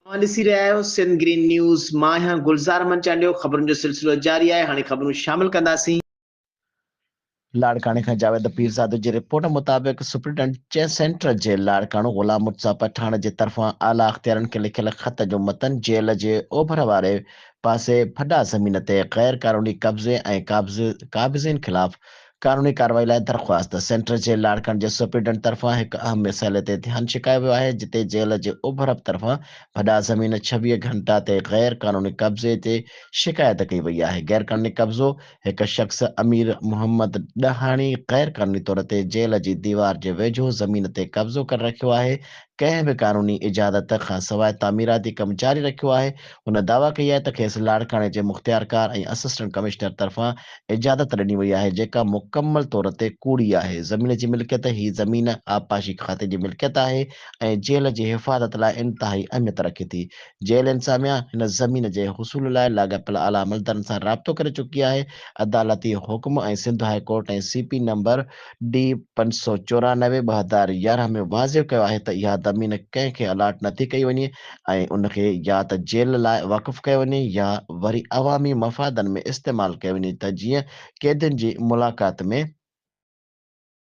तव्हां ॾिसी रहिया आहियो सिंध ग्रीन न्यूज़। मां आहियां गुलज़ार मंचालियो। ख़बरुनि जो सिलसिलो जारी आहे। हाणे ख़बरूं शामिल कंदासीं। लाड़काने खां जावेद पीरज़ादे जी रिपोर्ट मुताबिक़ सुप्रीडेंट सेंटर जे लाड़काणो ग़ुलाम मुर्तज़ा पठाण जे तरफ़ां आला अख़्तियारनि खे लिखियल ख़त जो मतन जेल जे ओभर वारे पासे फॾा ज़मीन ते ग़ैर क़ानूनी कब्ज़े ऐं क़ाबिज़नि ख़िलाफ़ क़ानूनी कार्रवाई लाइ दरख़्वास्त। सेंटर जे लाड़काणे जे सुप्रीडेंट तरफ़ां हिकु अहम मसइले ते ध्यानु छिकायो वियो आहे, जिते जेल जे ओभर तरफ़ां फॾा ज़मीन 26 घंटा ते ग़ैर क़ानूनी कब्ज़े ते शिकायत कई वई आहे। ग़ैर क़ानूनी कब्ज़ो हिकु शख़्स अमीर मोहम्मद ॾहाणी ग़ैर क़ानूनी तौर ते जेल जी दीवार जे वेझो ज़मीन ते कब्ज़ो करे रखियो आहे। कंहिं बि क़ानूनी इजाज़त खां सवाइ तामीराती कमु जारी रखियो आहे। हुन दावा कई आहे त खेसि लाड़काणे जे मुख़्तियारकार ऐं असिस्टेंट कमिश्नर तरफ़ां इजाज़त ॾिनी वई आहे, जेका मुकमल तौर ते कूड़ी आहे। ज़मीन जी मिल्कियत ही ज़मीन आबपाशी खाते जी मिल्कियत आहे ऐं जेल जी हिफ़ाज़त लाइ इंतिहाई अहमियत रखे थी। जेल इंतिज़ामिया हिन ज़मीन जे हुसूल लाइ लाॻापियल आला अमलदारनि सां राब्तो करे चुकी आहे। अदालती हुकुम ऐं सिंध हाई कोर्ट ऐं CP नंबर D 594 2011 में वाज़िह कयो आहे त इहा ज़मीन कंहिंखे अलाट नथी कई वञे ऐं उनखे या त जेल लाइ वक़फ़ कयो वञे या वरी अवामी मफ़ादनि में इस्तेमालु कयो वञे, त जीअं कैदियुनि जी मुलाक़ात में